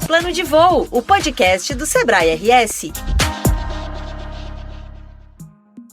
Plano de Voo, o podcast do Sebrae RS.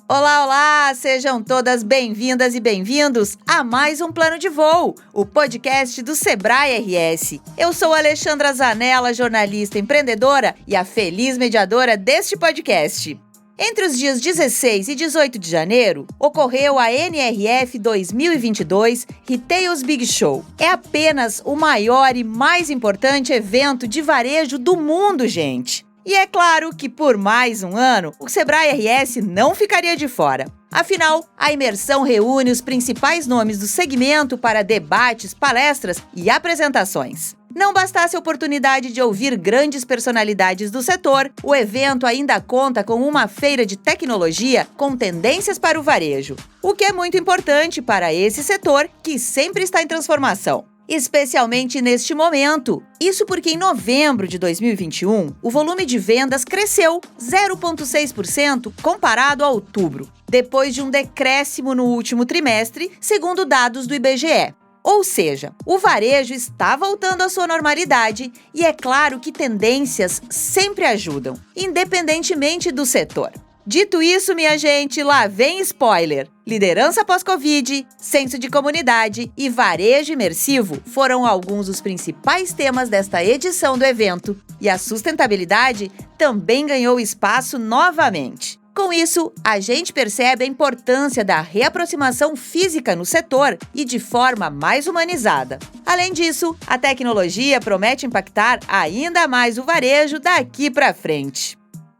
Olá, olá! Sejam todas bem-vindas e bem-vindos a mais um Plano de Voo, o podcast do Sebrae RS. Eu sou Alexandra Zanella, jornalista empreendedora e a feliz mediadora deste podcast. Entre os dias 16 e 18 de janeiro, ocorreu a NRF 2022 Retails Big Show. É apenas o maior e mais importante evento de varejo do mundo, gente. E é claro que por mais um ano, o Sebrae RS não ficaria de fora. Afinal, a imersão reúne os principais nomes do segmento para debates, palestras e apresentações. Não bastasse a oportunidade de ouvir grandes personalidades do setor, o evento ainda conta com uma feira de tecnologia com tendências para o varejo, o que é muito importante para esse setor que sempre está em transformação. Especialmente neste momento. Isso porque em novembro de 2021, o volume de vendas cresceu 0,6% comparado a outubro, depois de um decréscimo no último trimestre, segundo dados do IBGE. Ou seja, o varejo está voltando à sua normalidade e é claro que tendências sempre ajudam, independentemente do setor. Dito isso, minha gente, lá vem spoiler. Liderança pós-Covid, senso de comunidade e varejo imersivo foram alguns dos principais temas desta edição do evento. E a sustentabilidade também ganhou espaço novamente. Com isso, a gente percebe a importância da reaproximação física no setor e de forma mais humanizada. Além disso, a tecnologia promete impactar ainda mais o varejo daqui para frente.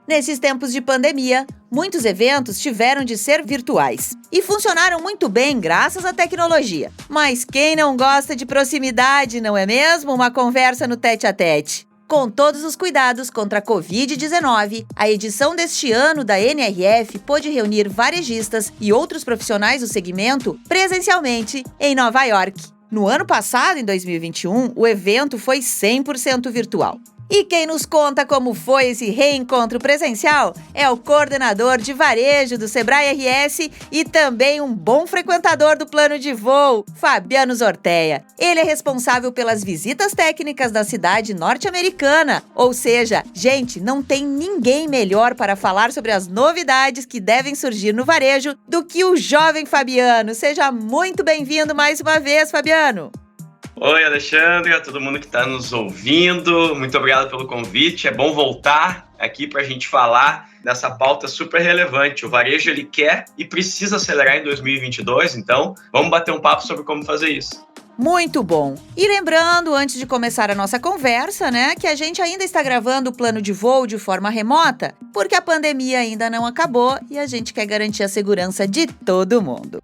Nesses tempos de pandemia, muitos eventos tiveram de ser virtuais e funcionaram muito bem graças à tecnologia. Mas quem não gosta de proximidade, não é mesmo? Uma conversa no tete-a-tete. Com todos os cuidados contra a Covid-19, a edição deste ano da NRF pôde reunir varejistas e outros profissionais do segmento presencialmente em Nova York. No ano passado, em 2021, o evento foi 100% virtual. E quem nos conta como foi esse reencontro presencial é o coordenador de varejo do Sebrae RS e também um bom frequentador do Plano de Voo, Fabiano Zorteia. Ele é responsável pelas visitas técnicas da cidade norte-americana. Ou seja, gente, não tem ninguém melhor para falar sobre as novidades que devem surgir no varejo do que o jovem Fabiano. Seja muito bem-vindo mais uma vez, Fabiano. Oi, Alexandra, todo mundo que está nos ouvindo, muito obrigado pelo convite. É bom voltar aqui para a gente falar dessa pauta super relevante. O varejo ele quer e precisa acelerar em 2022, então vamos bater um papo sobre como fazer isso. Muito bom. E lembrando, antes de começar a nossa conversa, que a gente ainda está gravando o Plano de Voo de forma remota, porque a pandemia ainda não acabou e a gente quer garantir a segurança de todo mundo.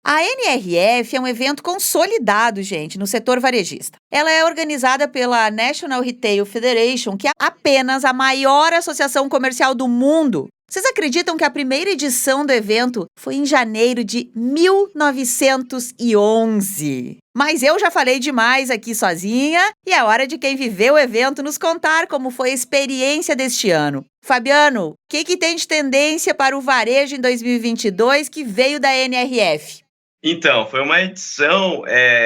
A NRF é um evento consolidado, gente, no setor varejista. Ela é organizada pela National Retail Federation, que é apenas a maior associação comercial do mundo. Vocês acreditam que a primeira edição do evento foi em janeiro de 1911? Mas eu já falei demais aqui sozinha e é hora de quem viveu o evento nos contar como foi a experiência deste ano. Fabiano, o que tem de tendência para o varejo em 2022 que veio da NRF? Então, foi uma edição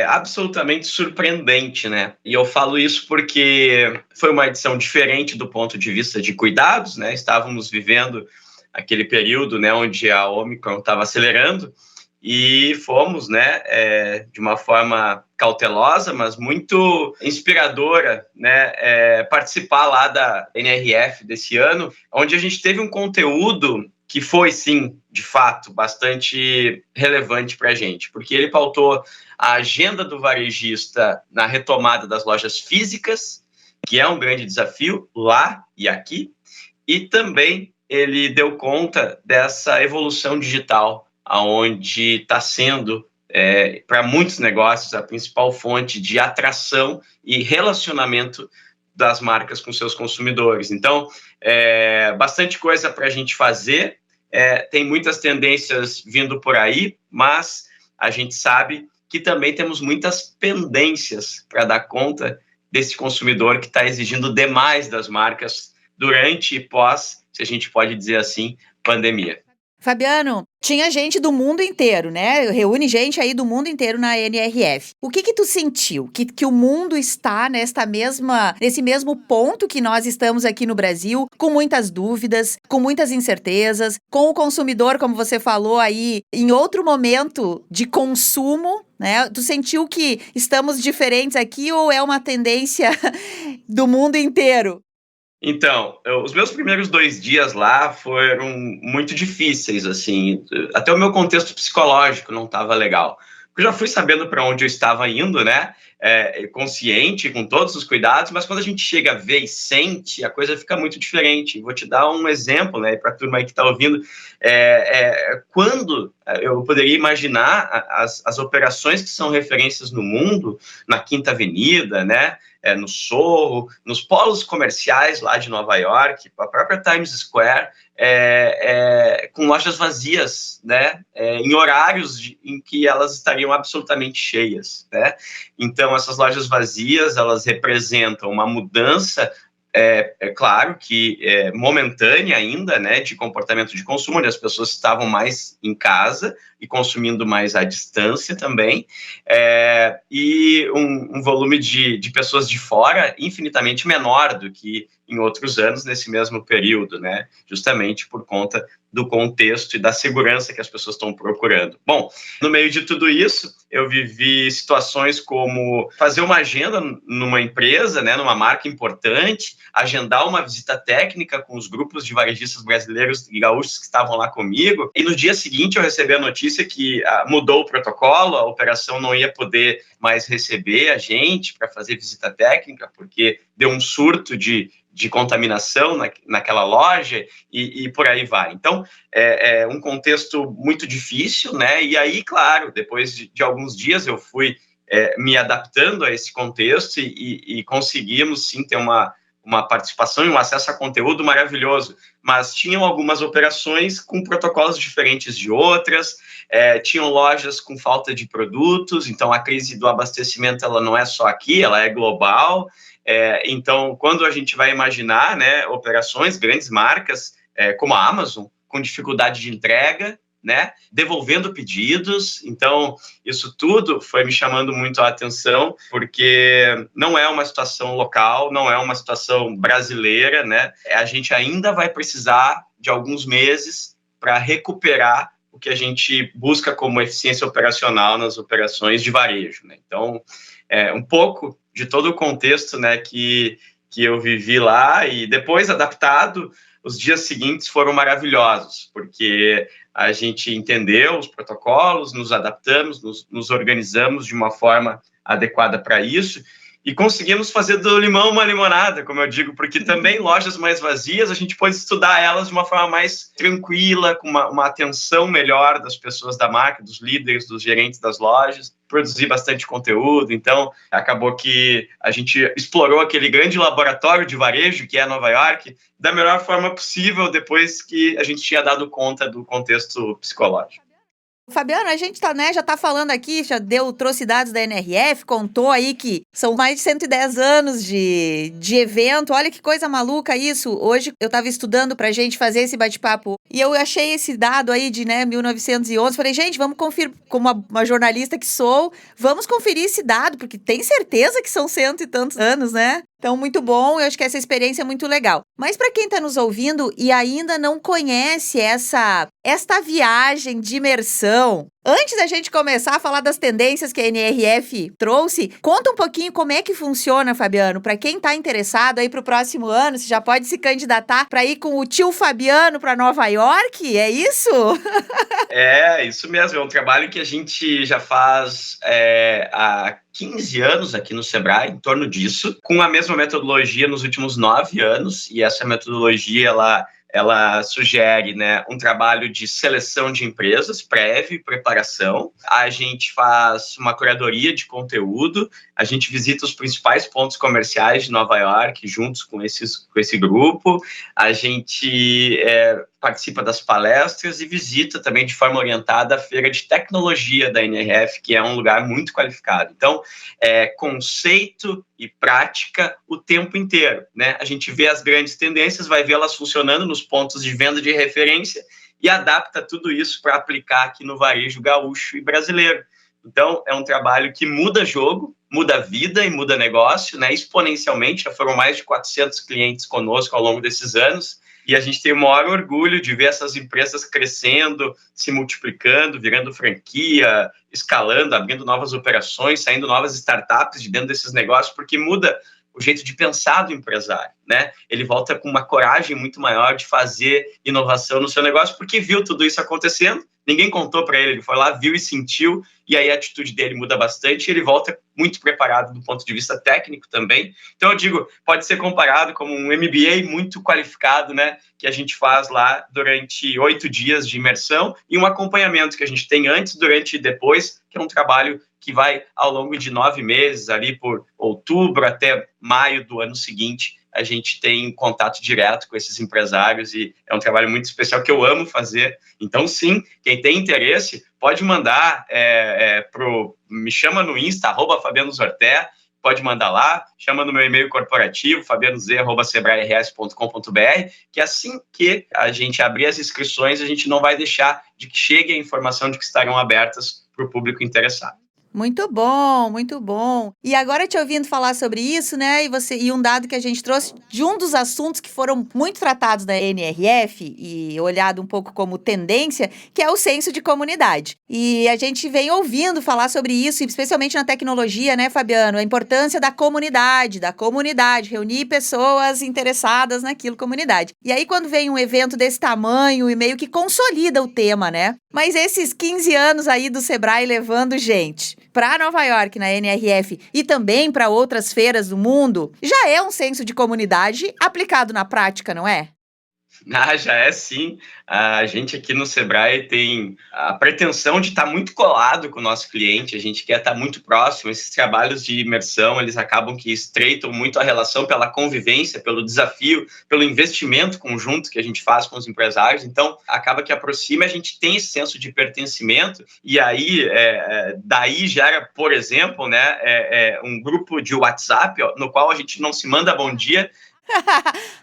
absolutamente surpreendente, né? E eu falo isso porque foi uma edição diferente do ponto de vista de cuidados, né? Estávamos vivendo aquele período, né, onde a Omicron estava acelerando e fomos, né, de uma forma cautelosa, mas muito inspiradora, né, participar lá da NRF desse ano, onde a gente teve um conteúdo que foi, sim, de fato, bastante relevante para a gente, porque ele pautou a agenda do varejista na retomada das lojas físicas, que é um grande desafio lá e aqui, e também ele deu conta dessa evolução digital, onde está sendo, para muitos negócios, a principal fonte de atração e relacionamento das marcas com seus consumidores. Então, bastante coisa para a gente fazer, tem muitas tendências vindo por aí, mas a gente sabe que também temos muitas pendências para dar conta desse consumidor que está exigindo demais das marcas durante e pós, se a gente pode dizer assim, pandemia. Fabiano, Tinha gente do mundo inteiro, né? Reúne gente aí do mundo inteiro na NRF. O que tu sentiu? Que o mundo está nesse mesmo ponto que nós estamos aqui no Brasil, com muitas dúvidas, com muitas incertezas, com o consumidor, como você falou aí, em outro momento de consumo, né? Tu sentiu que estamos diferentes aqui ou é uma tendência do mundo inteiro? Então, os meus primeiros 2 dias lá foram muito difíceis, assim, até o meu contexto psicológico não estava legal. Eu já fui sabendo para onde eu estava indo, né, consciente, com todos os cuidados, mas quando a gente chega a ver e sente, a coisa fica muito diferente. Vou te dar um exemplo, né, para a turma aí que está ouvindo, quando eu poderia imaginar as operações que são referências no mundo, na Quinta Avenida, né, no Sorro, nos polos comerciais lá de Nova York, a própria Times Square, com lojas vazias, né, em horários em que elas estariam absolutamente cheias, né? Então, essas lojas vazias, elas representam uma mudança, claro que momentânea ainda, né, de comportamento de consumo, onde as pessoas estavam mais em casa e consumindo mais à distância também, e um volume de pessoas de fora infinitamente menor do que em outros anos nesse mesmo período, né, justamente por conta do contexto e da segurança que as pessoas estão procurando. Bom, no meio de tudo isso, eu vivi situações como fazer uma agenda numa empresa, né, numa marca importante, agendar uma visita técnica com os grupos de varejistas brasileiros e gaúchos que estavam lá comigo, e no dia seguinte eu recebi a notícia que mudou o protocolo, a operação não ia poder mais receber a gente para fazer visita técnica, porque deu um surto de contaminação naquela loja e por aí vai. Então, é um contexto muito difícil, né? E aí, claro, depois de alguns dias eu fui me adaptando a esse contexto e conseguimos, sim, ter uma participação e um acesso a conteúdo maravilhoso, mas tinham algumas operações com protocolos diferentes de outras, tinham lojas com falta de produtos, então a crise do abastecimento ela não é só aqui, ela é global. Então, quando a gente vai imaginar, né, operações, grandes marcas, como a Amazon, com dificuldade de entrega, né, devolvendo pedidos, então isso tudo foi me chamando muito a atenção, porque não é uma situação local, não é uma situação brasileira, né, a gente ainda vai precisar de alguns meses para recuperar o que a gente busca como eficiência operacional nas operações de varejo, né? Então, um pouco de todo o contexto, né, que eu vivi lá, e depois adaptado, os dias seguintes foram maravilhosos, porque a gente entendeu os protocolos, nos adaptamos, nos organizamos de uma forma adequada para isso, e conseguimos fazer do limão uma limonada, como eu digo, porque também lojas mais vazias, a gente pode estudar elas de uma forma mais tranquila, com uma atenção melhor das pessoas da marca, dos líderes, dos gerentes das lojas, produzir bastante conteúdo. Então, acabou que a gente explorou aquele grande laboratório de varejo, que é Nova York, da melhor forma possível, depois que a gente tinha dado conta do contexto psicológico. Fabiano, a gente tá, né, já tá falando aqui, trouxe dados da NRF, contou aí que são mais de 110 anos de evento. Olha que coisa maluca isso. Hoje eu tava estudando pra gente fazer esse bate-papo e eu achei esse dado aí de, 1911. Falei, gente, vamos conferir, como uma jornalista que sou, vamos conferir esse dado, porque tem certeza que são 100 e tantos anos, né? Então, muito bom, eu acho que essa experiência é muito legal. Mas para quem está nos ouvindo e ainda não conhece esta viagem de imersão, antes da gente começar a falar das tendências que a NRF trouxe, conta um pouquinho como é que funciona, Fabiano, para quem está interessado aí para o próximo ano, você já pode se candidatar para ir com o tio Fabiano para Nova York, é isso? Isso mesmo, é um trabalho que a gente já faz há 15 anos aqui no Sebrae, em torno disso, com a mesma metodologia nos últimos 9 anos, e essa metodologia, ela sugere, né, um trabalho de seleção de empresas, prévio, preparação. A gente faz uma curadoria de conteúdo, a gente visita os principais pontos comerciais de Nova York, juntos com esse grupo, a gente participa das palestras e visita também de forma orientada a feira de tecnologia da NRF, que é um lugar muito qualificado. Então, conceito e prática o tempo inteiro, né? A gente vê as grandes tendências, vai vê-las funcionando nos pontos de venda de referência e adapta tudo isso para aplicar aqui no varejo gaúcho e brasileiro. Então, é um trabalho que muda jogo, muda vida e muda negócio, né, exponencialmente. Já foram mais de 400 clientes conosco ao longo desses anos, e a gente tem o maior orgulho de ver essas empresas crescendo, se multiplicando, virando franquia, escalando, abrindo novas operações, saindo novas startups de dentro desses negócios, porque muda o jeito de pensar do empresário, né? Ele volta com uma coragem muito maior de fazer inovação no seu negócio, porque viu tudo isso acontecendo, ninguém contou para ele, ele foi lá, viu e sentiu, e aí a atitude dele muda bastante, e ele volta muito preparado do ponto de vista técnico também. Então eu digo, pode ser comparado como um MBA muito qualificado, né, que a gente faz lá durante 8 dias de imersão, e um acompanhamento que a gente tem antes, durante e depois, que é um trabalho que vai ao longo de 9 meses, ali por outubro até maio do ano seguinte, a gente tem contato direto com esses empresários, e é um trabalho muito especial que eu amo fazer. Então, sim, quem tem interesse pode mandar me chama no Insta, @FabianoZorté, pode mandar lá, chama no meu e-mail corporativo, fabianoz@sebrae-rs.com.br, que assim que a gente abrir as inscrições, a gente não vai deixar de que chegue a informação de que estarão abertas para o público interessado. Muito bom, muito bom. E agora te ouvindo falar sobre isso, né? E um dado que a gente trouxe de um dos assuntos que foram muito tratados na NRF e olhado um pouco como tendência, que é o senso de comunidade. E a gente vem ouvindo falar sobre isso, especialmente na tecnologia, né, Fabiano? A importância da comunidade, reunir pessoas interessadas naquilo, comunidade. E aí, quando vem um evento desse tamanho e meio que consolida o tema, né? Mas esses 15 anos aí do Sebrae levando gente para Nova York, na NRF, e também para outras feiras do mundo, já é um senso de comunidade aplicado na prática, não é? Já é sim. A gente aqui no Sebrae tem a pretensão de estar muito colado com o nosso cliente, a gente quer estar muito próximo. Esses trabalhos de imersão, eles acabam que estreitam muito a relação pela convivência, pelo desafio, pelo investimento conjunto que a gente faz com os empresários. Então, acaba que aproxima, a gente tem esse senso de pertencimento, e aí, daí gera, por exemplo, né, um grupo de WhatsApp, no qual a gente não se manda bom dia.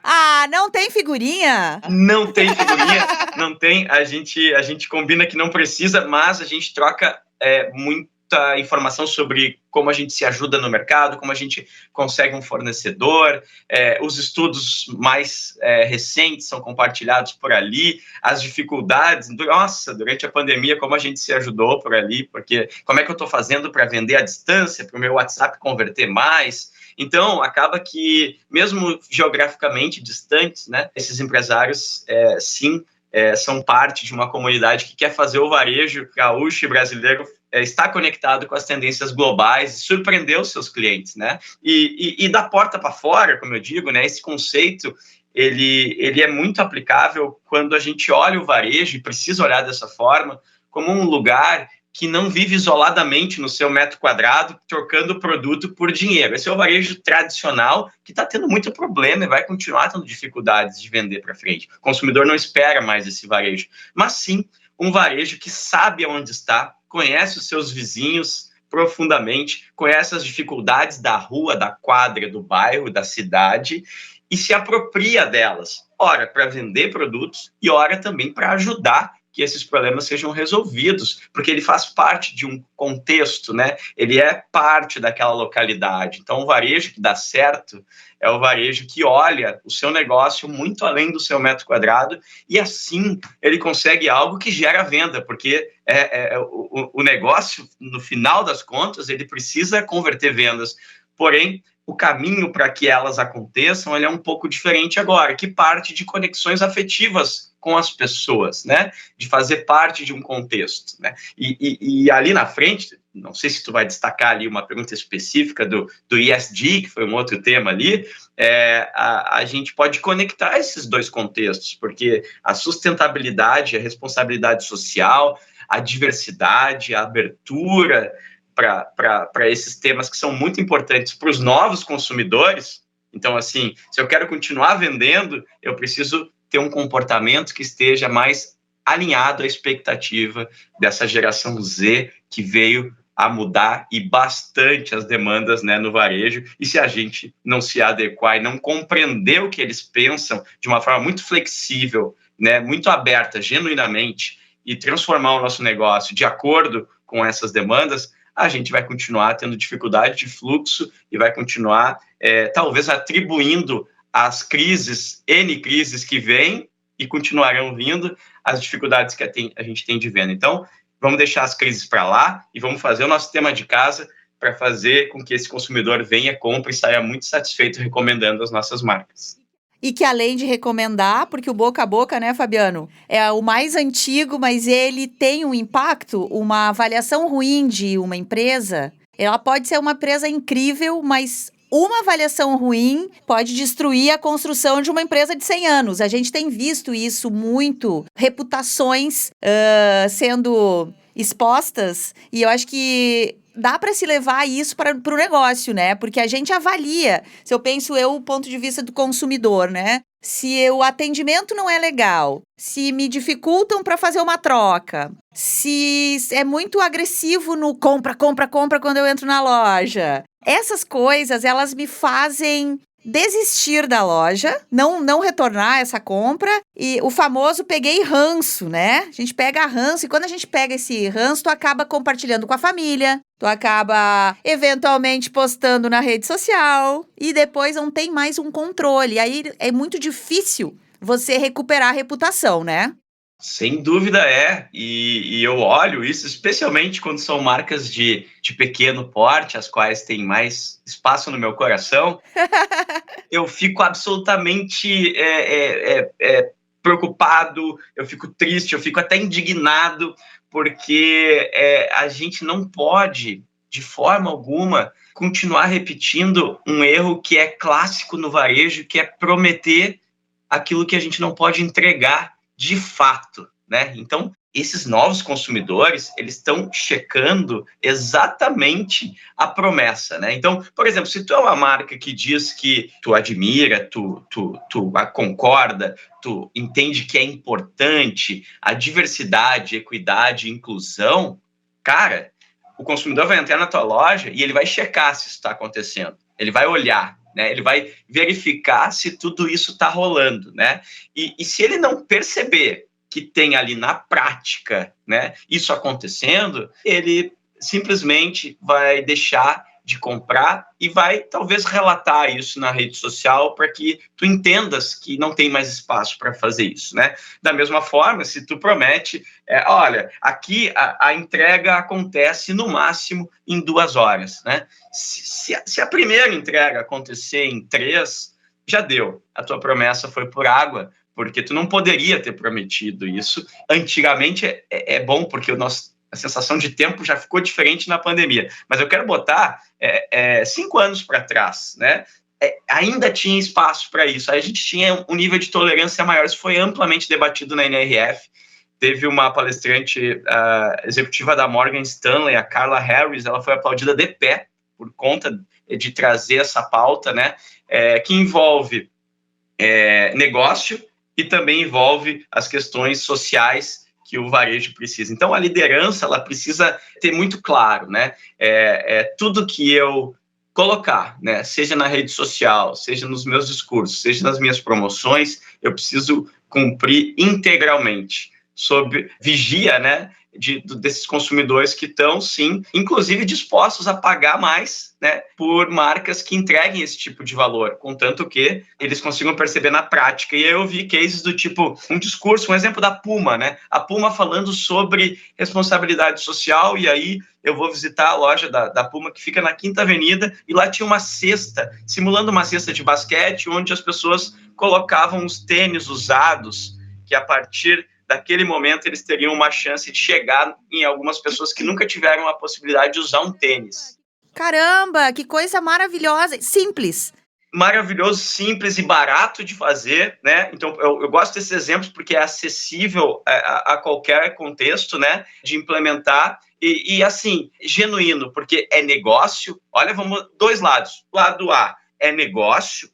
Ah, não tem figurinha? Não tem figurinha, não tem. A gente combina que não precisa, mas a gente troca muita informação sobre como a gente se ajuda no mercado, como a gente consegue um fornecedor. Os estudos mais recentes são compartilhados por ali, as dificuldades. Nossa, durante a pandemia, como a gente se ajudou por ali, porque como é que eu estou fazendo para vender à distância, para o meu WhatsApp converter mais? Então, acaba que, mesmo geograficamente distantes, né, esses empresários, são parte de uma comunidade que quer fazer o varejo gaúcho e brasileiro estar conectado com as tendências globais e surpreender os seus clientes, né? E da porta para fora, como eu digo, né, esse conceito, ele é muito aplicável quando a gente olha o varejo, e precisa olhar dessa forma, como um lugar que não vive isoladamente no seu metro quadrado, trocando produto por dinheiro. Esse é o varejo tradicional, que está tendo muito problema e vai continuar tendo dificuldades de vender para frente. O consumidor não espera mais esse varejo, mas sim um varejo que sabe onde está, conhece os seus vizinhos profundamente, conhece as dificuldades da rua, da quadra, do bairro, da cidade, e se apropria delas, ora para vender produtos e ora também para ajudar que esses problemas sejam resolvidos, porque ele faz parte de um contexto, né? Ele é parte daquela localidade. Então, o varejo que dá certo é o varejo que olha o seu negócio muito além do seu metro quadrado, e assim ele consegue algo que gera venda, porque o negócio, no final das contas, ele precisa converter vendas. Porém, o caminho para que elas aconteçam, ele é um pouco diferente agora, que parte de conexões afetivas com as pessoas, né? De fazer parte de um contexto, né? E ali na frente, não sei se tu vai destacar ali uma pergunta específica do ESG, que foi um outro tema ali, a gente pode conectar esses dois contextos, porque a sustentabilidade, a responsabilidade social, a diversidade, a abertura para esses temas que são muito importantes para os novos consumidores. Então, assim, se eu quero continuar vendendo, eu preciso ter um comportamento que esteja mais alinhado à expectativa dessa geração Z que veio a mudar e bastante as demandas, né, no varejo, e se a gente não se adequar e não compreender o que eles pensam de uma forma muito flexível, né, muito aberta, genuinamente, e transformar o nosso negócio de acordo com essas demandas, a gente vai continuar tendo dificuldade de fluxo e vai continuar, talvez, atribuindo as crises, N crises que vêm e continuarão vindo, as dificuldades que a gente tem de venda. Então, vamos deixar as crises para lá e vamos fazer o nosso tema de casa para fazer com que esse consumidor venha, compre e saia muito satisfeito recomendando as nossas marcas. E que além de recomendar, porque o boca a boca, né, Fabiano, é o mais antigo, mas ele tem um impacto, uma avaliação ruim de uma empresa. Ela pode ser uma empresa incrível, mas uma avaliação ruim pode destruir a construção de uma empresa de 100 anos. A gente tem visto isso muito, reputações sendo expostas, e eu acho que dá para se levar isso para o negócio, né? Porque a gente avalia, se eu penso o ponto de vista do consumidor, né? Se o atendimento não é legal, se me dificultam para fazer uma troca, se é muito agressivo no compra quando eu entro na loja. Essas coisas, elas me fazem desistir da loja, não retornar essa compra, e o famoso peguei ranço, né? A gente pega ranço, e quando a gente pega esse ranço, tu acaba compartilhando com a família, tu acaba eventualmente postando na rede social, e depois não tem mais um controle. Aí é muito difícil você recuperar a reputação, né? Sem dúvida e eu olho isso, especialmente quando são marcas de pequeno porte, as quais têm mais espaço no meu coração, eu fico absolutamente preocupado, eu fico triste, eu fico até indignado, porque a gente não pode, de forma alguma, continuar repetindo um erro que é clássico no varejo, que é prometer aquilo que a gente não pode entregar de fato, né? Então, esses novos consumidores, eles estão checando exatamente a promessa, né? Então, por exemplo, se tu é uma marca que diz que tu admira, tu concorda, tu entende que é importante a diversidade, equidade, inclusão, cara, o consumidor vai entrar na tua loja e ele vai checar se isso está acontecendo. Ele vai olhar, né? Ele vai verificar se tudo isso está rolando, né? E se ele não perceber que tem ali na prática, né, isso acontecendo, ele simplesmente vai deixar de comprar e vai talvez relatar isso na rede social para que tu entendas que não tem mais espaço para fazer isso, né? Da mesma forma, se tu promete, olha, aqui a entrega acontece no máximo em 2 horas, né? Se a primeira entrega acontecer em 3, já deu. A tua promessa foi por água, porque tu não poderia ter prometido isso. Antigamente é bom, porque a sensação de tempo já ficou diferente na pandemia. Mas eu quero botar 5 anos para trás, né? Ainda tinha espaço para isso. Aí a gente tinha um nível de tolerância maior. Isso foi amplamente debatido na NRF. Teve uma palestrante executiva da Morgan Stanley, a Carla Harris, ela foi aplaudida de pé por conta de trazer essa pauta, né? Que envolve negócio e também envolve as questões sociais que o varejo precisa. Então, a liderança, ela precisa ter muito claro, né? Tudo que eu colocar, né? Seja na rede social, seja nos meus discursos, seja nas minhas promoções, eu preciso cumprir integralmente, sob vigia, né? Desses consumidores que estão, sim, inclusive dispostos a pagar mais, né, por marcas que entreguem esse tipo de valor, contanto que eles consigam perceber na prática. E eu vi cases do tipo, um exemplo da Puma, né, a Puma falando sobre responsabilidade social, e aí eu vou visitar a loja da Puma, que fica na Quinta Avenida, e lá tinha uma cesta, simulando uma cesta de basquete, onde as pessoas colocavam os tênis usados, que a partir daquele momento eles teriam uma chance de chegar em algumas pessoas que nunca tiveram a possibilidade de usar um tênis. Caramba, que coisa maravilhosa, simples. Maravilhoso, simples e barato de fazer, né? Então, eu gosto desses exemplos porque é acessível a qualquer contexto, né? De implementar e assim, genuíno, porque é negócio. Olha, vamos, 2 lados. Lado A, é negócio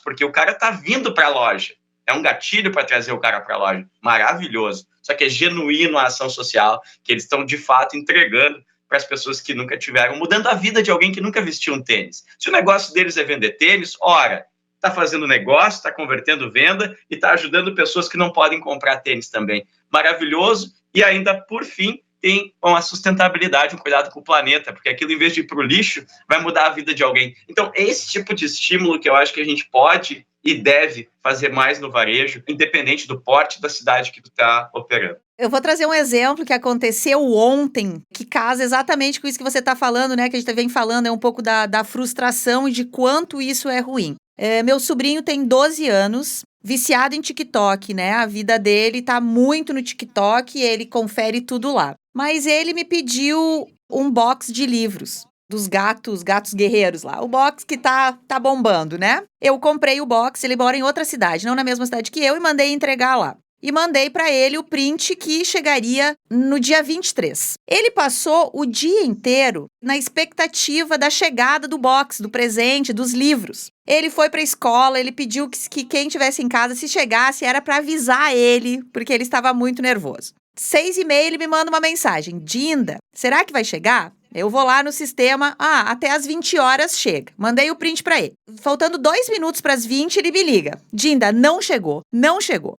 porque o cara tá vindo para a loja. É um gatilho para trazer o cara para a loja. Maravilhoso. Só que é genuíno a ação social, que eles estão, de fato, entregando para as pessoas que nunca tiveram, mudando a vida de alguém que nunca vestiu um tênis. Se o negócio deles é vender tênis, ora, está fazendo negócio, está convertendo venda e está ajudando pessoas que não podem comprar tênis também. Maravilhoso. E ainda, por fim, tem uma sustentabilidade, um cuidado com o planeta, porque aquilo, em vez de ir para o lixo, vai mudar a vida de alguém. Então, esse tipo de estímulo que eu acho que a gente pode e deve fazer mais no varejo, independente do porte da cidade que tu está operando. Eu vou trazer um exemplo que aconteceu ontem, que casa exatamente com isso que você está falando, né? Que a gente vem falando, é um pouco da frustração e de quanto isso é ruim. Meu sobrinho tem 12 anos, viciado em TikTok, né? A vida dele tá muito no TikTok e ele confere tudo lá. Mas ele me pediu um box de livros dos gatos guerreiros lá. O box que tá bombando, né? Eu comprei o box, ele mora em outra cidade, não na mesma cidade que eu, e mandei entregar lá. E mandei para ele o print que chegaria no dia 23. Ele passou o dia inteiro na expectativa da chegada do box, do presente, dos livros. Ele foi para a escola, ele pediu que quem estivesse em casa, se chegasse, era para avisar ele, porque ele estava muito nervoso. 6h30 ele me manda uma mensagem. Dinda, será que vai chegar? Eu vou lá no sistema, até às 20 horas chega. Mandei o print pra ele. Faltando 2 minutos para as 20, ele me liga. Dinda, não chegou.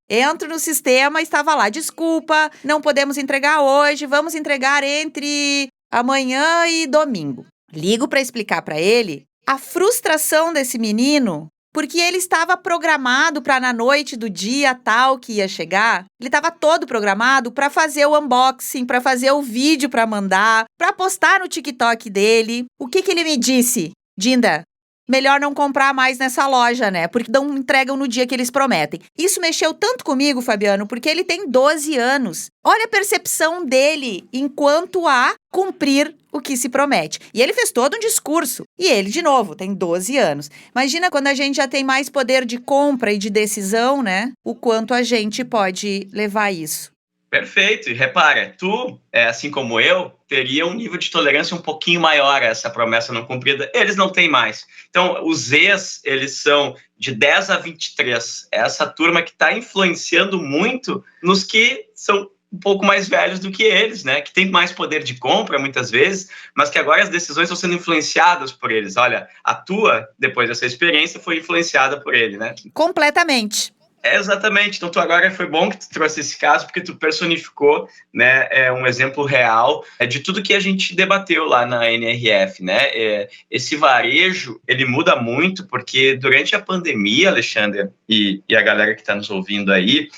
Entro no sistema, estava lá, desculpa, não podemos entregar hoje, vamos entregar entre amanhã e domingo. Ligo para explicar para ele a frustração desse menino, porque ele estava programado para na noite do dia tal que ia chegar, ele estava todo programado para fazer o unboxing, para fazer o vídeo para mandar, para postar no TikTok dele. O que ele me disse? Dinda, melhor não comprar mais nessa loja, né? Porque não entregam no dia que eles prometem. Isso mexeu tanto comigo, Fabiano, porque ele tem 12 anos. Olha a percepção dele enquanto a cumprir o que se promete. E ele fez todo um discurso. E ele, de novo, tem 12 anos. Imagina quando a gente já tem mais poder de compra e de decisão, né? O quanto a gente pode levar isso. Perfeito. E repara, tu, assim como eu, teria um nível de tolerância um pouquinho maior a essa promessa não cumprida. Eles não têm mais. Então, os Zs, eles são de 10 a 23. É essa turma que está influenciando muito nos que são um pouco mais velhos do que eles, né? Que tem mais poder de compra, muitas vezes, mas que agora as decisões estão sendo influenciadas por eles. Olha, a tua, depois dessa experiência, foi influenciada por ele, né? Completamente. Exatamente. Então, tu agora foi bom que tu trouxe esse caso, porque tu personificou, né, um exemplo real de tudo que a gente debateu lá na NRF, né? Esse varejo, ele muda muito, porque durante a pandemia, Alexandre, e a galera que está nos ouvindo aí,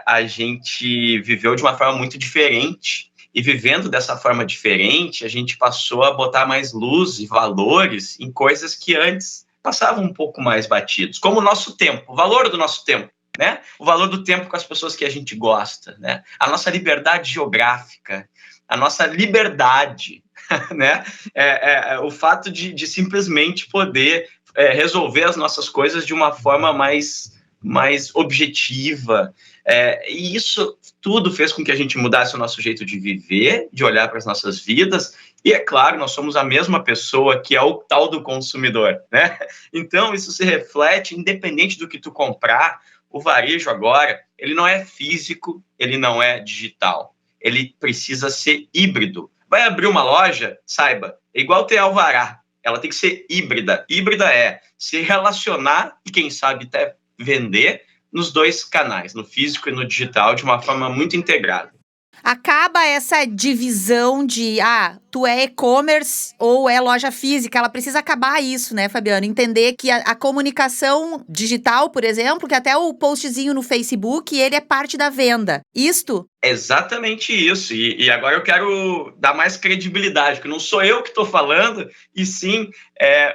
a gente viveu de uma forma muito diferente. E vivendo dessa forma diferente, a gente passou a botar mais luz e valores em coisas que antes passavam um pouco mais batidos, como o nosso tempo, o valor do nosso tempo, né? O valor do tempo com as pessoas que a gente gosta, né? A nossa liberdade geográfica, a nossa liberdade, né? O fato de simplesmente poder resolver as nossas coisas de uma forma mais objetiva. E isso tudo fez com que a gente mudasse o nosso jeito de viver, de olhar para as nossas vidas. E, é claro, nós somos a mesma pessoa que é o tal do consumidor, né? Então, isso se reflete, independente do que tu comprar. O varejo agora, ele não é físico, ele não é digital. Ele precisa ser híbrido. Vai abrir uma loja, saiba, é igual ter alvará. Ela tem que ser híbrida. Híbrida é se relacionar e, quem sabe, até vender nos dois canais, no físico e no digital, de uma forma muito integrada. Acaba essa divisão de, tu é e-commerce ou é loja física. Ela precisa acabar isso, né, Fabiano? Entender que a comunicação digital, por exemplo, que até o postzinho no Facebook, ele é parte da venda. Isto? Exatamente isso. E agora eu quero dar mais credibilidade, porque não sou eu que estou falando, e sim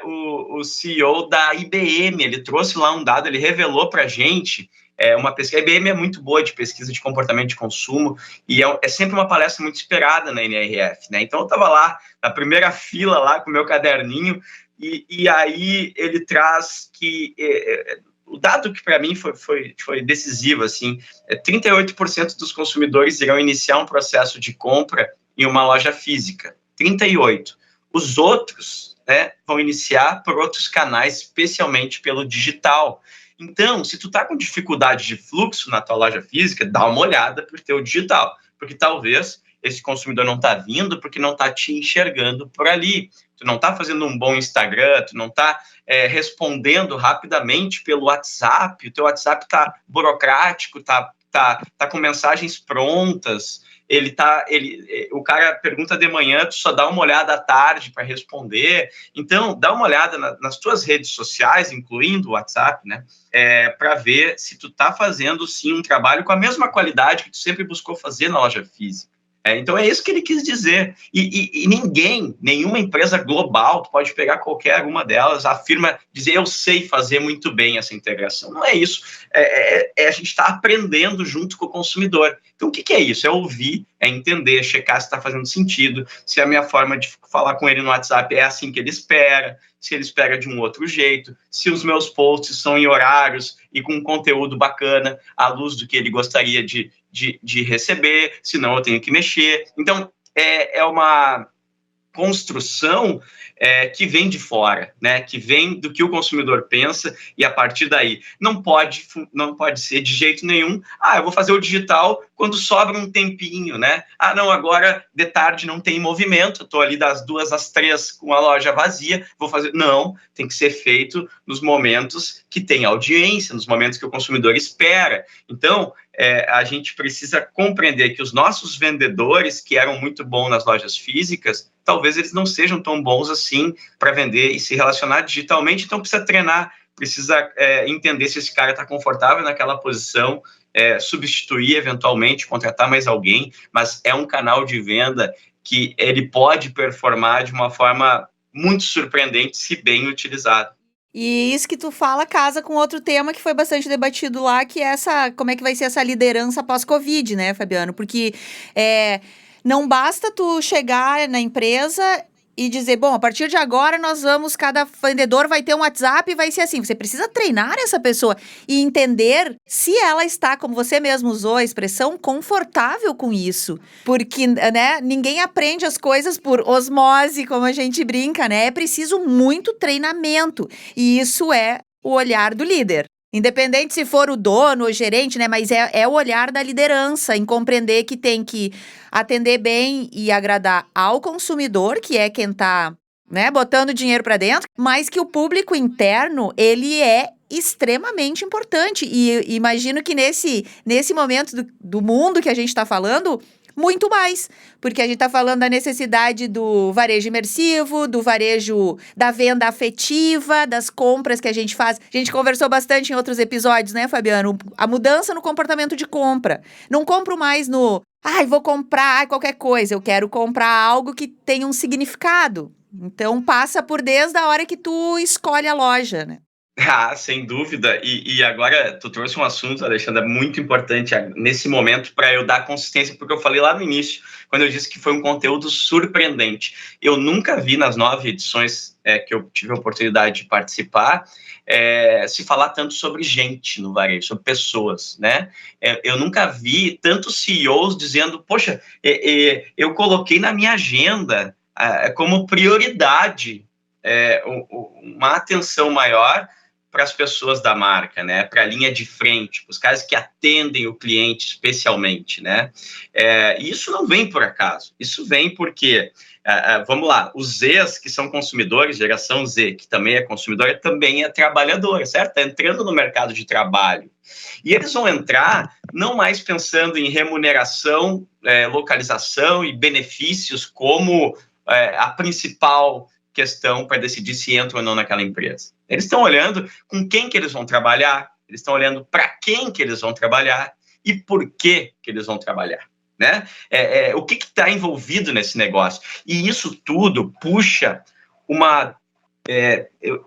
o CEO da IBM. Ele trouxe lá um dado, ele revelou para a gente uma pesquisa. A IBM é muito boa de pesquisa de comportamento de consumo e é sempre uma palestra muito esperada na NRF, né? Então eu estava lá na primeira fila lá com o meu caderninho e aí ele traz que o dado que para mim foi decisivo, assim, 38% dos consumidores irão iniciar um processo de compra em uma loja física. 38%. Os outros, né, vão iniciar por outros canais, especialmente pelo digital. Então, se tu tá com dificuldade de fluxo na tua loja física, dá uma olhada pro teu digital, porque talvez esse consumidor não está vindo porque não está te enxergando por ali. Tu não está fazendo um bom Instagram, tu não está respondendo rapidamente pelo WhatsApp, o teu WhatsApp está burocrático, tá com mensagens prontas, o cara pergunta de manhã, tu só dá uma olhada à tarde para responder. Então, dá uma olhada nas tuas redes sociais, incluindo o WhatsApp, né? Para ver se tu está fazendo, sim, um trabalho com a mesma qualidade que tu sempre buscou fazer na loja física. Então, é isso que ele quis dizer. E nenhuma empresa global, tu pode pegar qualquer uma delas, afirma, dizer, eu sei fazer muito bem essa integração. Não é isso. A gente está aprendendo junto com o consumidor. Então, o que é isso? É ouvir, é entender, checar se está fazendo sentido, se a minha forma de falar com ele no WhatsApp é assim que ele espera, se ele espera de um outro jeito, se os meus posts são em horários e com conteúdo bacana, à luz do que ele gostaria de receber, senão eu tenho que mexer. Então, é uma construção que vem de fora, né? Que vem do que o consumidor pensa, e a partir daí não pode ser de jeito nenhum, eu vou fazer o digital quando sobra um tempinho, né? Não, agora de tarde não tem movimento, eu estou ali das 2 às 3 com a loja vazia, vou fazer... Não, tem que ser feito nos momentos que tem audiência, nos momentos que o consumidor espera. Então, a gente precisa compreender que os nossos vendedores, que eram muito bons nas lojas físicas, talvez eles não sejam tão bons assim para vender e se relacionar digitalmente, então precisa treinar, precisa entender se esse cara está confortável naquela posição, substituir eventualmente, contratar mais alguém, mas é um canal de venda que ele pode performar de uma forma muito surpreendente se bem utilizado. E isso que tu fala casa com outro tema que foi bastante debatido lá, que é como é que vai ser essa liderança pós-Covid, né, Fabiano? Porque não basta tu chegar na empresa e dizer, bom, a partir de agora cada vendedor vai ter um WhatsApp e vai ser assim. Você precisa treinar essa pessoa e entender se ela está, como você mesmo usou a expressão, confortável com isso. Porque, né, ninguém aprende as coisas por osmose, como a gente brinca, né? É preciso muito treinamento. E isso é o olhar do líder. Independente se for o dono ou gerente, né? Mas é o olhar da liderança em compreender que tem que atender bem e agradar ao consumidor, que é quem está, né, botando dinheiro para dentro, mas que o público interno, ele é extremamente importante. E imagino que nesse momento do mundo que a gente está falando, muito mais, porque a gente está falando da necessidade do varejo imersivo, do varejo da venda afetiva, das compras que a gente faz. A gente conversou bastante em outros episódios, né, Fabiano? A mudança no comportamento de compra. Não compro mais vou comprar qualquer coisa. Eu quero comprar algo que tenha um significado. Então, passa por desde a hora que tu escolhe a loja, né? Sem dúvida. E agora tu trouxe um assunto, Alexandra, muito importante nesse momento para eu dar consistência, porque eu falei lá no início, quando eu disse que foi um conteúdo surpreendente. Eu nunca vi nas 9 edições que eu tive a oportunidade de participar, se falar tanto sobre gente no varejo, sobre pessoas, né? Eu nunca vi tantos CEOs dizendo, poxa, eu coloquei na minha agenda como prioridade uma atenção maior para as pessoas da marca, né? Para a linha de frente, para os caras que atendem o cliente especialmente, né? E isso não vem por acaso, isso vem porque, vamos lá, os Zs que são consumidores, geração Z, que também é consumidor, também é trabalhador, certo? Está entrando no mercado de trabalho. E eles vão entrar não mais pensando em remuneração, localização e benefícios como a principal questão para decidir se entram ou não naquela empresa. Eles estão olhando com quem que eles vão trabalhar, eles estão olhando para quem que eles vão trabalhar e por que eles vão trabalhar, né? O que está envolvido nesse negócio. E isso tudo puxa uma...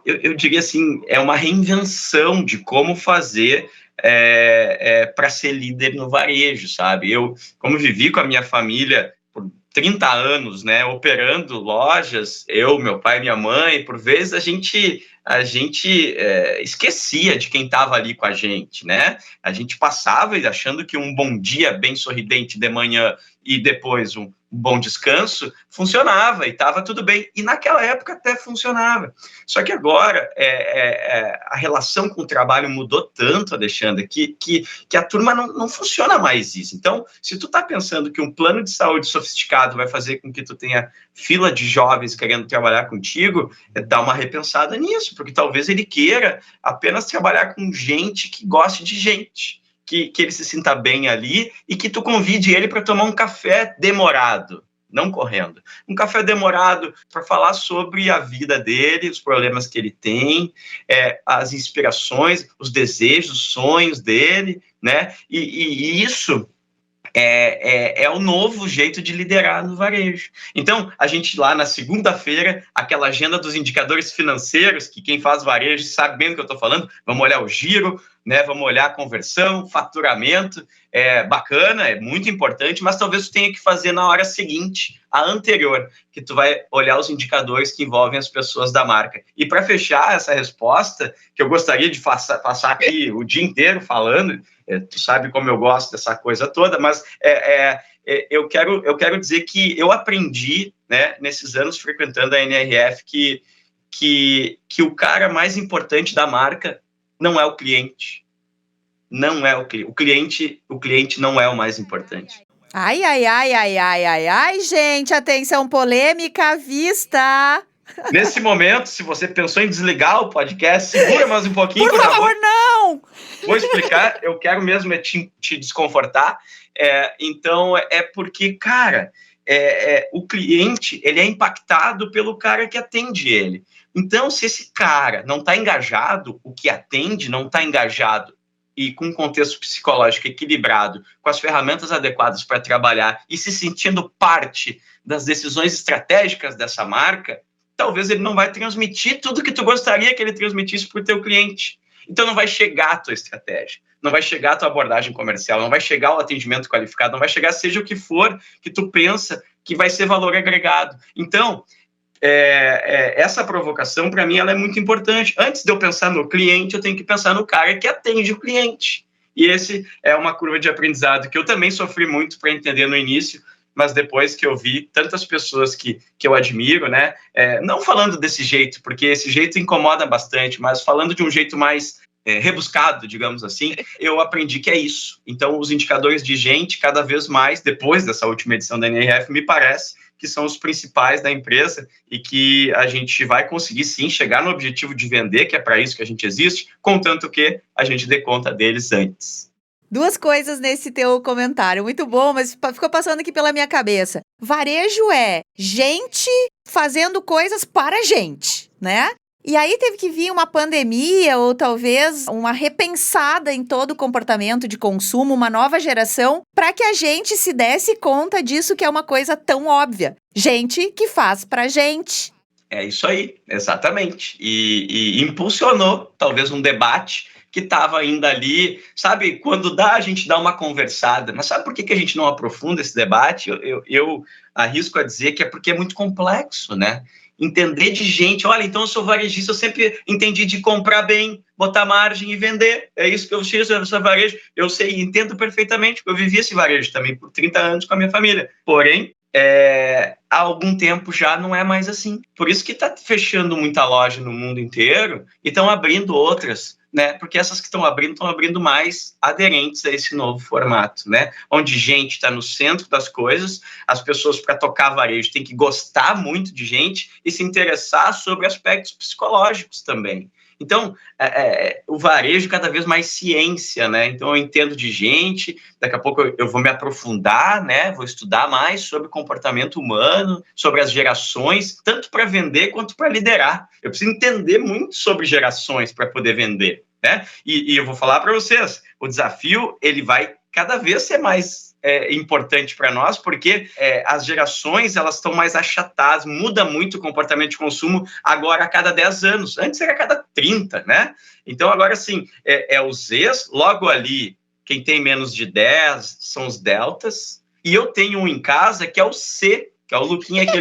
eu diria assim, uma reinvenção de como fazer para ser líder no varejo, sabe? Eu, como vivi com a minha família 30 anos, né, operando lojas, eu, meu pai e minha mãe, por vezes a gente esquecia de quem estava ali com a gente, né? A gente passava achando que um bom dia bem sorridente de manhã e depois um bom descanso, funcionava e estava tudo bem. E naquela época até funcionava. Só que agora a relação com o trabalho mudou tanto, Alexandre, que a turma não funciona mais isso. Então, se tu está pensando que um plano de saúde sofisticado vai fazer com que tu tenha fila de jovens querendo trabalhar contigo, dá uma repensada nisso, porque talvez ele queira apenas trabalhar com gente que goste de gente. Que ele se sinta bem ali e que tu convide ele para tomar um café demorado, não correndo. Um café demorado para falar sobre a vida dele, os problemas que ele tem, as inspirações, os desejos, os sonhos dele, né? E isso é o novo jeito de liderar no varejo. Então, a gente lá na segunda-feira, aquela agenda dos indicadores financeiros, que quem faz varejo sabe bem do que eu estou falando, vamos olhar o giro, né? Vamos olhar a conversão, faturamento, bacana, é muito importante, mas talvez tu tenha que fazer na hora seguinte, a anterior, que tu vai olhar os indicadores que envolvem as pessoas da marca. E para fechar essa resposta, que eu gostaria de passar aqui o dia inteiro falando, tu sabe como eu gosto dessa coisa toda, mas eu quero dizer que eu aprendi, né, nesses anos frequentando a NRF, que o cara mais importante da marca não é o cliente. Não é o cliente. O cliente não é o mais importante. Ai, gente, atenção, polêmica à vista. Nesse momento, se você pensou em desligar o podcast, segura mais um pouquinho. Por favor, não! Vou explicar, eu quero mesmo te desconfortar. Então, porque, cara, o cliente, ele é impactado pelo cara que atende ele. Então, se esse cara não está engajado, o que atende não está engajado, e com um contexto psicológico equilibrado, com as ferramentas adequadas para trabalhar e se sentindo parte das decisões estratégicas dessa marca, talvez ele não vai transmitir tudo que tu gostaria que ele transmitisse para o teu cliente. Então não vai chegar a tua estratégia, não vai chegar a tua abordagem comercial, não vai chegar o atendimento qualificado, não vai chegar seja o que for que tu pensa que vai ser valor agregado. Então, essa provocação, para mim, ela é muito importante. Antes de eu pensar no cliente, eu tenho que pensar no cara que atende o cliente. E esse é uma curva de aprendizado que eu também sofri muito para entender no início, mas depois que eu vi tantas pessoas que eu admiro, né? Não falando desse jeito, porque esse jeito incomoda bastante, mas falando de um jeito mais rebuscado, digamos assim, eu aprendi que é isso. Então, os indicadores de gente, cada vez mais, depois dessa última edição da NRF, me parece que são os principais da empresa e que a gente vai conseguir, sim, chegar no objetivo de vender, que é para isso que a gente existe, contanto que a gente dê conta deles antes. Duas coisas nesse teu comentário, muito bom, mas ficou passando aqui pela minha cabeça. Varejo é gente fazendo coisas para gente, né? E aí teve que vir uma pandemia ou talvez uma repensada em todo o comportamento de consumo, uma nova geração, para que a gente se desse conta disso que é uma coisa tão óbvia. Gente que faz pra gente. É isso aí, exatamente. E impulsionou talvez um debate que estava ainda ali, sabe, quando a gente dá uma conversada, mas sabe por que a gente não aprofunda esse debate? Eu arrisco a dizer que é porque é muito complexo, né? Entender de gente, olha, então eu sou varejista, eu sempre entendi de comprar bem, botar margem e vender, é isso que eu fiz, eu sou varejo, eu sei, entendo perfeitamente, porque eu vivi esse varejo também por 30 anos com a minha família, porém, há algum tempo já não é mais assim, por isso que está fechando muita loja no mundo inteiro e estão abrindo outras, né? Porque essas que estão abrindo mais aderentes a esse novo formato, né? Onde gente está no centro das coisas, as pessoas para tocar varejo têm que gostar muito de gente e se interessar sobre aspectos psicológicos também. Então, o varejo cada vez mais ciência, né? Então, eu entendo de gente, daqui a pouco eu vou me aprofundar, né? Vou estudar mais sobre comportamento humano, sobre as gerações, tanto para vender quanto para liderar. Eu preciso entender muito sobre gerações para poder vender, né? E eu vou falar para vocês, o desafio, ele vai cada vez ser mais importante para nós, porque as gerações elas estão mais achatadas, muda muito o comportamento de consumo agora a cada 10 anos, antes era a cada 30, né? Então agora sim, os Zs, logo ali, quem tem menos de 10 são os deltas, e eu tenho um em casa que é o C, que é o Luquinha, que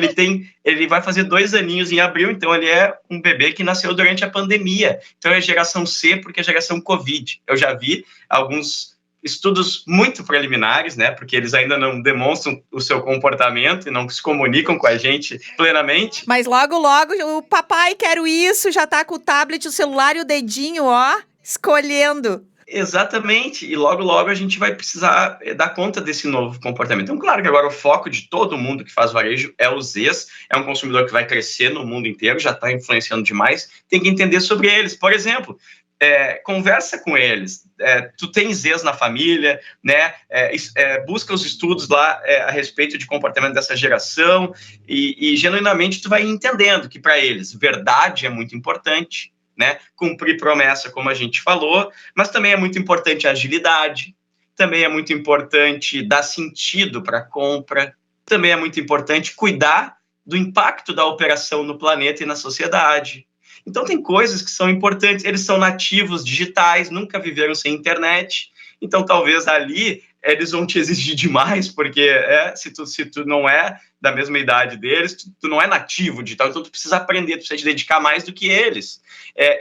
ele vai fazer 2 aninhos em abril, então ele é um bebê que nasceu durante a pandemia, então é geração C porque é geração Covid. Eu já vi alguns estudos muito preliminares, né? Porque eles ainda não demonstram o seu comportamento e não se comunicam com a gente plenamente. Mas logo, logo, o papai quero isso, já tá com o tablet, o celular e o dedinho, ó, escolhendo. Exatamente, e logo, logo a gente vai precisar dar conta desse novo comportamento. Então, claro que agora o foco de todo mundo que faz varejo é os Zs, é um consumidor que vai crescer no mundo inteiro, já está influenciando demais, tem que entender sobre eles. Por exemplo, conversa com eles, tu tem Zs na família, né? Busca os estudos lá a respeito de comportamento dessa geração e genuinamente tu vai entendendo que para eles verdade é muito importante, né? Cumprir promessa, como a gente falou, mas também é muito importante a agilidade, também é muito importante dar sentido para a compra, também é muito importante cuidar do impacto da operação no planeta e na sociedade. Então, tem coisas que são importantes, eles são nativos digitais, nunca viveram sem internet, então talvez ali eles vão te exigir demais, porque se tu não é da mesma idade deles, tu não é nativo digital, então tu precisa aprender, tu precisa te dedicar mais do que eles.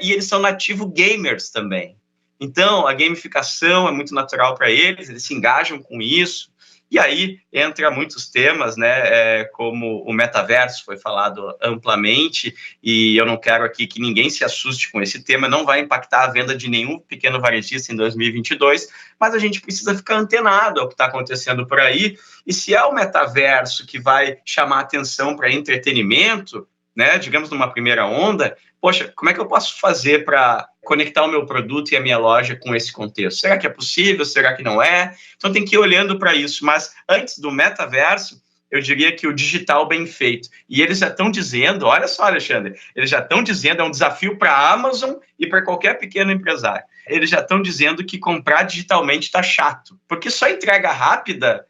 E eles são nativo gamers também. Então, a gamificação é muito natural para eles, eles se engajam com isso, e aí entra muitos temas, né, como o metaverso foi falado amplamente, e eu não quero aqui que ninguém se assuste com esse tema, não vai impactar a venda de nenhum pequeno varejista em 2022, mas a gente precisa ficar antenado ao que está acontecendo por aí, e se é o metaverso que vai chamar atenção para entretenimento, né, digamos numa primeira onda, poxa, como é que eu posso fazer para conectar o meu produto e a minha loja com esse contexto? Será que é possível? Será que não é? Então tem que ir olhando para isso, mas antes do metaverso, eu diria que o digital bem feito. E eles já estão dizendo, olha só, Alexandre, eles já estão dizendo, é um desafio para a Amazon e para qualquer pequeno empresário. Eles já estão dizendo que comprar digitalmente está chato, porque só entrega rápida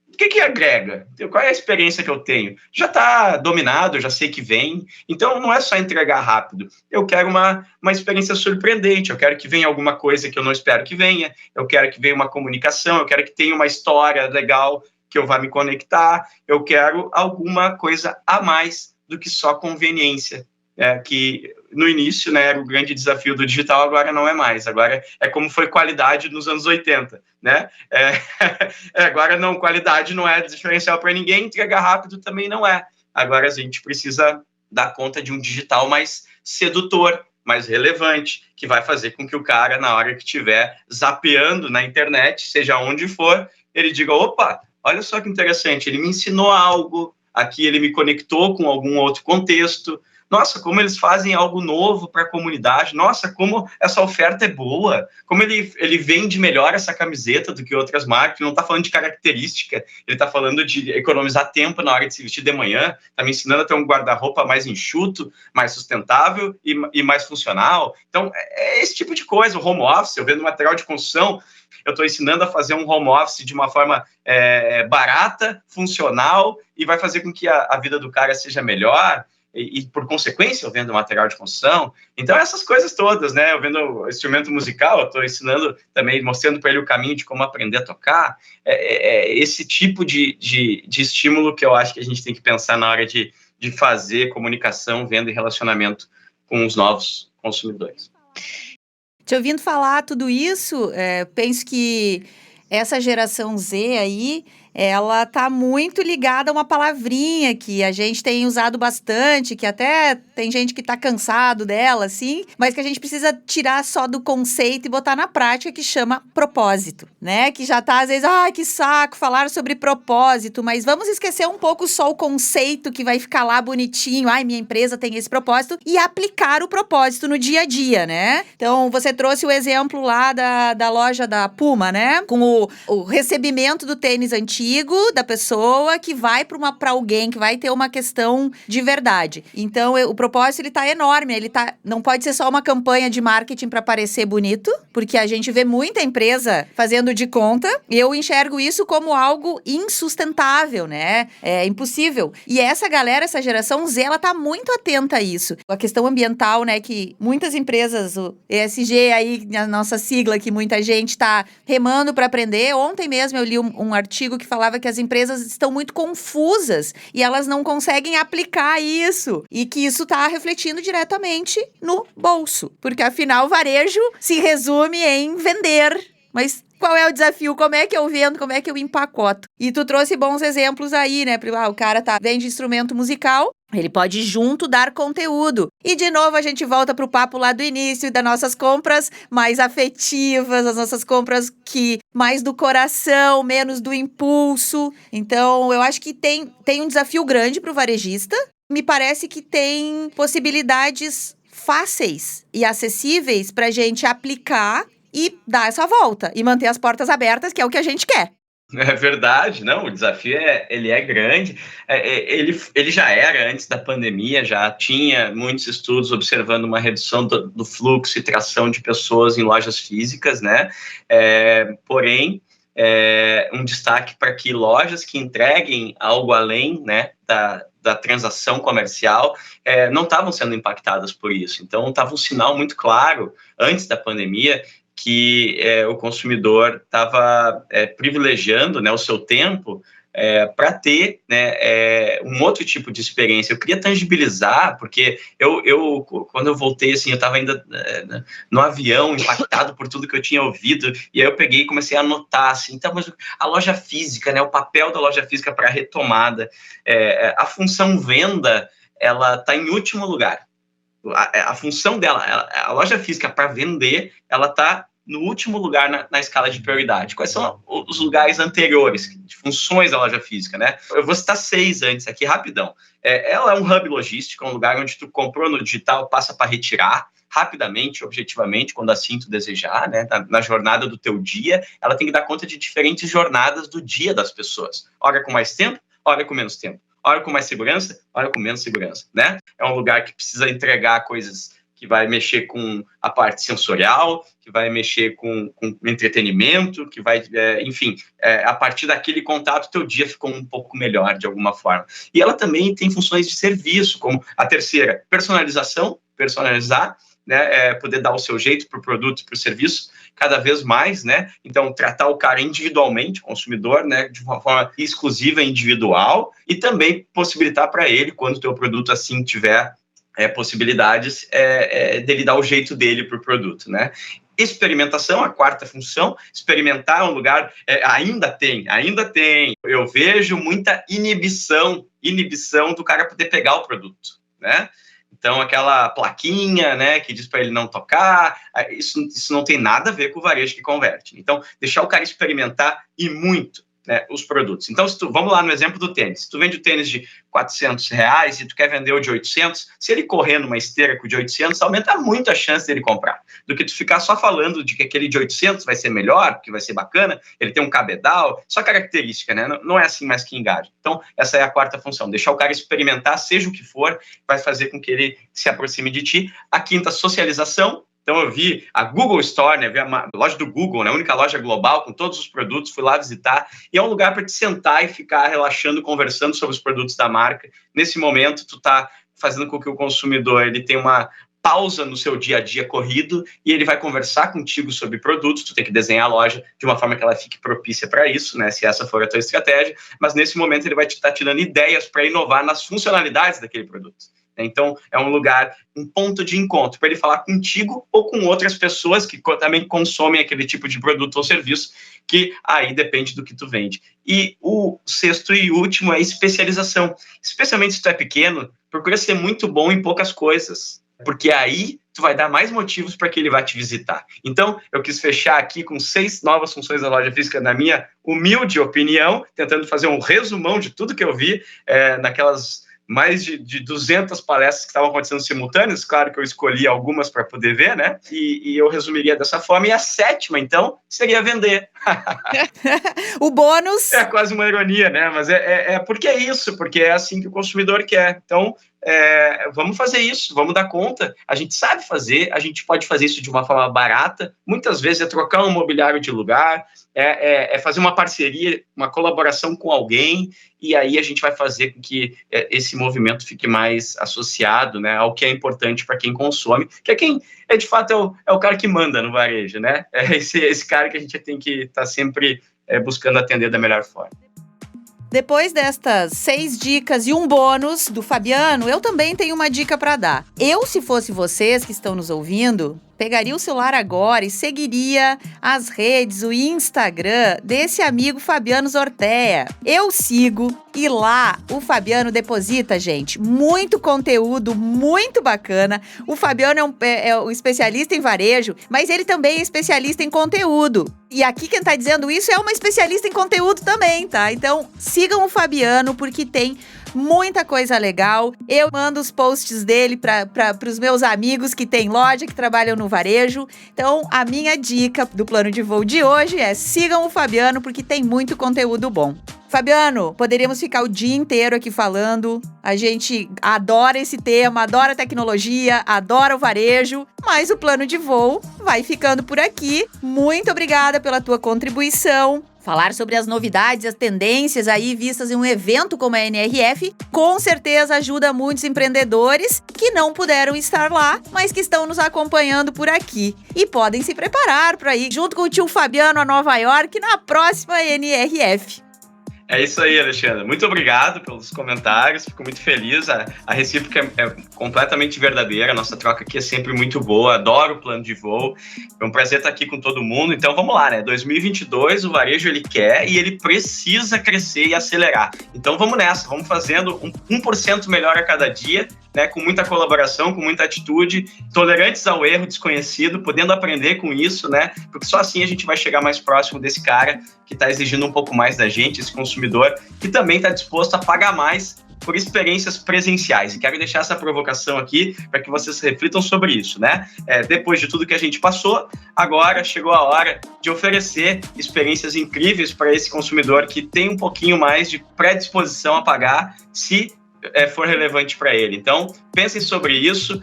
o que agrega? Qual é a experiência que eu tenho? Já está dominado, eu já sei que vem. Então, não é só entregar rápido. Eu quero uma experiência surpreendente. Eu quero que venha alguma coisa que eu não espero que venha. Eu quero que venha uma comunicação. Eu quero que tenha uma história legal que eu vá me conectar. Eu quero alguma coisa a mais do que só conveniência. Que no início, né, era o grande desafio do digital, agora não é mais. Agora é como foi qualidade nos anos 80, né? Agora não, qualidade não é diferencial para ninguém, entregar rápido também não é. Agora a gente precisa dar conta de um digital mais sedutor, mais relevante, que vai fazer com que o cara, na hora que estiver zapeando na internet, seja onde for, ele diga, opa, olha só que interessante, ele me ensinou algo, aqui ele me conectou com algum outro contexto. Nossa, como eles fazem algo novo para a comunidade. Nossa, como essa oferta é boa. Como ele vende melhor essa camiseta do que outras marcas. Ele não está falando de característica. Ele está falando de economizar tempo na hora de se vestir de manhã. Está me ensinando a ter um guarda-roupa mais enxuto, mais sustentável e mais funcional. Então, é esse tipo de coisa. O home office, eu vendo material de construção, eu estou ensinando a fazer um home office de uma forma barata, funcional, e vai fazer com que a vida do cara seja melhor. E, por consequência, eu vendo material de construção. Então, essas coisas todas, né? Eu vendo instrumento musical, eu estou ensinando também, mostrando para ele o caminho de como aprender a tocar. Esse tipo de estímulo que eu acho que a gente tem que pensar na hora de fazer comunicação, venda e relacionamento com os novos consumidores. Te ouvindo falar tudo isso, penso que essa geração Z aí, ela tá muito ligada a uma palavrinha que a gente tem usado bastante, que até tem gente que tá cansado dela, assim, mas que a gente precisa tirar só do conceito e botar na prática, que chama propósito, né? Que já tá, às vezes, que saco falar sobre propósito, mas vamos esquecer um pouco só o conceito que vai ficar lá bonitinho, minha empresa tem esse propósito, e aplicar o propósito no dia a dia, né? Então, você trouxe o exemplo lá da loja da Puma, né? Com o recebimento do tênis antigo, da pessoa que vai para alguém, que vai ter uma questão de verdade. Então, o propósito, ele tá enorme, não pode ser só uma campanha de marketing para parecer bonito, porque a gente vê muita empresa fazendo de conta, e eu enxergo isso como algo insustentável, né? É impossível. E essa galera, essa geração Z, ela tá muito atenta a isso. A questão ambiental, né, que muitas empresas, o ESG aí, a nossa sigla, que muita gente tá remando para aprender. Ontem mesmo eu li um artigo que falava que as empresas estão muito confusas e elas não conseguem aplicar isso. E que isso está refletindo diretamente no bolso. Porque, afinal, o varejo se resume em vender. Mas Qual é o desafio? Como é que eu vendo? Como é que eu empacoto? E tu trouxe bons exemplos aí, né? O cara vende instrumento musical, ele pode junto dar conteúdo. E de novo a gente volta pro papo lá do início das nossas compras mais afetivas, as nossas compras que mais do coração, menos do impulso. Então, eu acho que tem um desafio grande pro varejista. Me parece que tem possibilidades fáceis e acessíveis pra gente aplicar e dar essa volta e manter as portas abertas, que é o que a gente quer. É verdade, não, o desafio ele é grande, ele já era antes da pandemia, já tinha muitos estudos observando uma redução do fluxo e tração de pessoas em lojas físicas, né, porém, um destaque para que lojas que entreguem algo além, né, da transação comercial, não estavam sendo impactadas por isso, então estava um sinal muito claro, antes da pandemia, que o consumidor estava privilegiando, né, o seu tempo para ter, né, um outro tipo de experiência. Eu queria tangibilizar, porque quando eu voltei, assim, eu estava ainda no avião, impactado por tudo que eu tinha ouvido, e aí eu peguei e comecei a anotar, assim, então, mas a loja física, né, o papel da loja física para a retomada, a função venda, ela está em último lugar. A função dela, a loja física para vender, ela está no último lugar na escala de prioridade. Quais são os lugares anteriores, de funções da loja física, né? Eu vou citar 6 antes aqui, rapidão. Ela é um hub logístico, um lugar onde tu comprou no digital, passa para retirar rapidamente, objetivamente, quando assim tu desejar, né? Na jornada do teu dia, ela tem que dar conta de diferentes jornadas do dia das pessoas. Hora com mais tempo, hora com menos tempo. Hora com mais segurança, hora com menos segurança, né? É um lugar que precisa entregar coisas que vai mexer com a parte sensorial, que vai mexer com entretenimento, que vai, enfim, a partir daquele contato, teu dia ficou um pouco melhor, de alguma forma. E ela também tem funções de serviço, como a terceira, personalizar, né, poder dar o seu jeito para o produto e para o serviço, cada vez mais, né? Então, tratar o cara individualmente, consumidor, né, de uma forma exclusiva, individual, e também possibilitar para ele, quando o teu produto assim tiver possibilidades, dele dar o jeito dele para o produto, né? Experimentação, a quarta função, experimentar um lugar, ainda tem, eu vejo muita inibição do cara poder pegar o produto, né? Então, aquela plaquinha, né, que diz para ele não tocar, isso não tem nada a ver com o varejo que converte. Então, deixar o cara experimentar e muito, né, os produtos. Então, vamos lá no exemplo do tênis. Se tu vende o tênis de R$400 e tu quer vender o de 800, se ele correr numa esteira com o de 800, aumenta muito a chance dele comprar, do que tu ficar só falando de que aquele de 800 vai ser melhor, que vai ser bacana, ele tem um cabedal, só característica, né? Não é assim mais que engaja. Então, essa é a quarta função, deixar o cara experimentar, seja o que for, vai fazer com que ele se aproxime de ti. A quinta, socialização. Então, eu vi a Google Store, né, vi a loja do Google, né, a única loja global com todos os produtos, fui lá visitar, e é um lugar para te sentar e ficar relaxando, conversando sobre os produtos da marca. Nesse momento, tu está fazendo com que o consumidor ele tenha uma pausa no seu dia a dia corrido e ele vai conversar contigo sobre produtos. Tu tem que desenhar a loja de uma forma que ela fique propícia para isso, né, se essa for a tua estratégia, mas nesse momento ele vai estar te dando ideias para inovar nas funcionalidades daquele produto. Então, é um lugar, um ponto de encontro para ele falar contigo ou com outras pessoas que também consomem aquele tipo de produto ou serviço, que aí depende do que tu vende. E o sexto e último é especialização. Especialmente se tu é pequeno, procura ser muito bom em poucas coisas, porque aí tu vai dar mais motivos para que ele vá te visitar. Então, eu quis fechar aqui com 6 novas funções da loja física, na minha humilde opinião, tentando fazer um resumão de tudo que eu vi naquelas mais de 200 palestras que estavam acontecendo simultâneas, claro que eu escolhi algumas para poder ver, né? E eu resumiria dessa forma. E a sétima, então, seria vender. O bônus... É quase uma ironia, né? Mas porque é isso, porque é assim que o consumidor quer. Então, vamos fazer isso, vamos dar conta. A gente sabe fazer, a gente pode fazer isso de uma forma barata. Muitas vezes é trocar um mobiliário de lugar, é fazer uma parceria, uma colaboração com alguém, e aí a gente vai fazer com que esse movimento fique mais associado, né, ao que é importante para quem consome, que é quem, de fato, é o cara que manda no varejo, né? É esse cara que a gente tem que estar sempre buscando atender da melhor forma. Depois destas 6 dicas e um bônus do Fabiano, eu também tenho uma dica para dar. Eu, se fosse vocês que estão nos ouvindo, pegaria o celular agora e seguiria as redes, o Instagram desse amigo Fabiano Zortea. Eu sigo e lá o Fabiano deposita, gente, muito conteúdo, muito bacana. O Fabiano é um especialista em varejo, mas ele também é especialista em conteúdo. E aqui quem tá dizendo isso é uma especialista em conteúdo também, tá? Então sigam o Fabiano porque tem muita coisa legal. Eu mando os posts dele para os meus amigos que têm loja, que trabalham no varejo. Então, a minha dica do plano de voo de hoje é sigam o Fabiano, porque tem muito conteúdo bom. Fabiano, poderíamos ficar o dia inteiro aqui falando. A gente adora esse tema, adora tecnologia, adora o varejo, mas o plano de voo vai ficando por aqui. Muito obrigada pela tua contribuição. Falar sobre as novidades, as tendências aí vistas em um evento como a NRF, com certeza ajuda muitos empreendedores que não puderam estar lá, mas que estão nos acompanhando por aqui. E podem se preparar para ir junto com o tio Fabiano a Nova York na próxima NRF. É isso aí, Alexandre. Muito obrigado pelos comentários, fico muito feliz. A recíproca é completamente verdadeira, a nossa troca aqui é sempre muito boa, adoro o plano de voo. É um prazer estar aqui com todo mundo. Então vamos lá, né? 2022, o varejo ele quer e ele precisa crescer e acelerar. Então vamos nessa, vamos fazendo 1% melhor a cada dia, né? Com muita colaboração, com muita atitude, tolerantes ao erro desconhecido, podendo aprender com isso, né? Porque só assim a gente vai chegar mais próximo desse cara que está exigindo um pouco mais da gente, esse consumidor que também está disposto a pagar mais por experiências presenciais. E quero deixar essa provocação aqui para que vocês reflitam sobre isso, né? Depois de tudo que a gente passou, agora chegou a hora de oferecer experiências incríveis para esse consumidor que tem um pouquinho mais de predisposição a pagar, se for relevante para ele. Então, pensem sobre isso.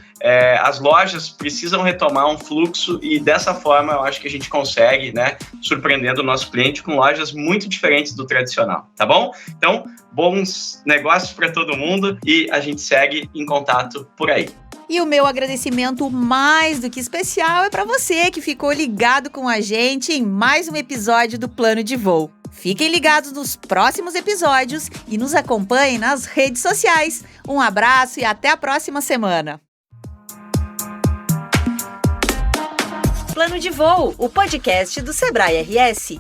As lojas precisam retomar um fluxo e dessa forma eu acho que a gente consegue, né, surpreendendo o nosso cliente com lojas muito diferentes do tradicional, tá bom? Então, bons negócios para todo mundo e a gente segue em contato por aí. E o meu agradecimento mais do que especial é para você que ficou ligado com a gente em mais um episódio do Plano de Voo. Fiquem ligados nos próximos episódios e nos acompanhem nas redes sociais. Um abraço e até a próxima semana. Plano de Voo, o podcast do Sebrae RS.